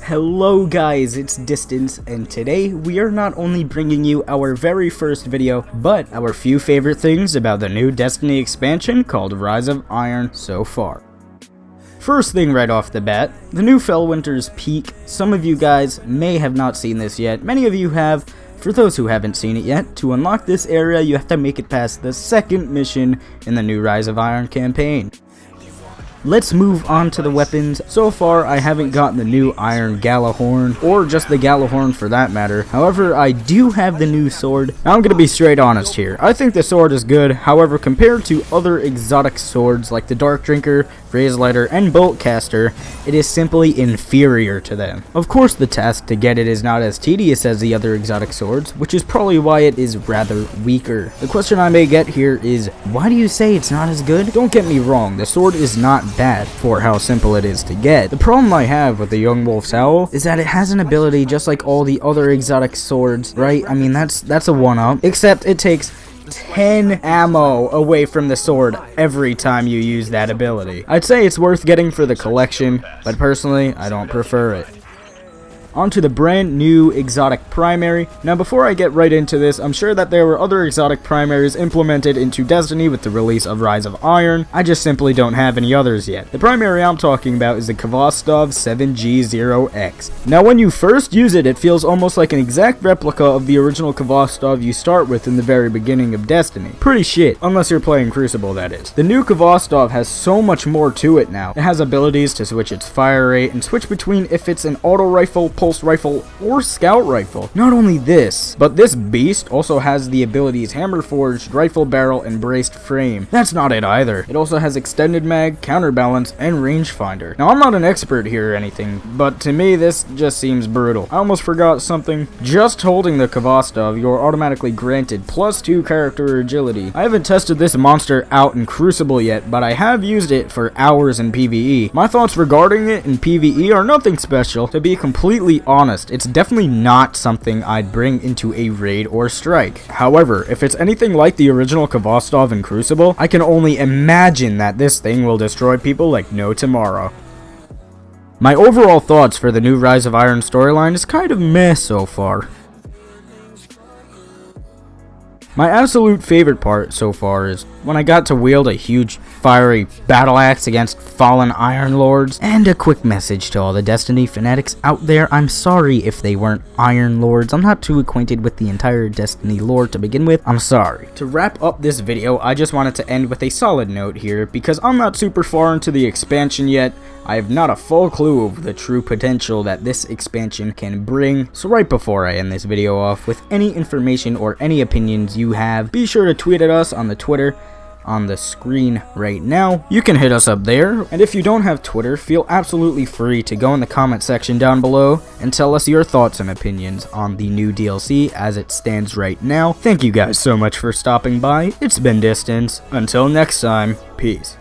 Hello guys, it's Dystance, and today we are not only bringing you our very first video, but our few favorite things about the new Destiny expansion called Rise of Iron so far. First thing right off the bat, the Newfell Winter's Peak. Some of you guys may have not seen this yet, many of you have. For those who haven't seen it yet, to unlock this area you have to make it past the second mission in the new Rise of Iron campaign. Let's move on to the weapons. So far, I haven't gotten the new Iron Galahorn, or just the Galahorn for that matter. However, I do have the new sword. Now, I'm gonna be straight honest here. I think the sword is good. However, compared to other exotic swords like the Dark Drinker, Razelighter, and Boltcaster, it is simply inferior to them. Of course, the task to get it is not as tedious as the other exotic swords, which is probably why it is rather weaker. The question I may get here is, why do you say it's not as good? Don't get me wrong, the sword is not bad for how simple it is to get. The problem I have with the Young Wolf's Howl is that it has an ability just like all the other exotic swords, right? I mean, that's a one-up, except it takes 10 ammo away from the sword every time you use that ability. I'd say it's worth getting for the collection, but personally, I don't prefer it. Onto the brand new exotic primary. Now before I get right into this, I'm sure that there were other exotic primaries implemented into Destiny with the release of Rise of Iron. I just simply don't have any others yet. The primary I'm talking about is the Kvostov 7G0X. Now when you first use it, it feels almost like an exact replica of the original Kvostov you start with in the very beginning of Destiny. Pretty shit, unless you're playing Crucible, that is. The new Kvostov has so much more to it now. It has abilities to switch its fire rate and switch between if it's an auto rifle, pulse rifle, or scout rifle. Not only this, but this beast also has the abilities Hammer Forged, Rifle Barrel, and Braced Frame. That's not it either. It also has extended mag, counterbalance, and rangefinder. Now I'm not an expert here or anything, but to me this just seems brutal. I almost forgot something. Just holding the Kvostov, you're automatically granted +2 character agility. I haven't tested this monster out in Crucible yet, but I have used it for hours in PvE. My thoughts regarding it in PvE are nothing special. To be completely honest, it's definitely not something I'd bring into a raid or strike. However, if it's anything like the original Kvostov in Crucible, I can only imagine that this thing will destroy people like no tomorrow. My overall thoughts for the new Rise of Iron storyline is kind of meh so far. My absolute favorite part so far is when I got to wield a huge fiery battle axe against fallen Iron Lords. And a quick message to all the Destiny fanatics out there, I'm sorry if they weren't Iron Lords. I'm not too acquainted with the entire Destiny lore to begin with. I'm sorry. To wrap up this video, I just wanted to end with a solid note here, because I'm not super far into the expansion yet. I have not a full clue of the true potential that this expansion can bring. So right before I end this video off, with any information or any opinions you have, be sure to tweet at us on the Twitter on the screen right now. You can hit us up there, and if you don't have Twitter, feel absolutely free to go in the comment section down below and tell us your thoughts and opinions on the new DLC as it stands right now. Thank you guys so much for stopping by. It's been Dystance. Until next time, peace.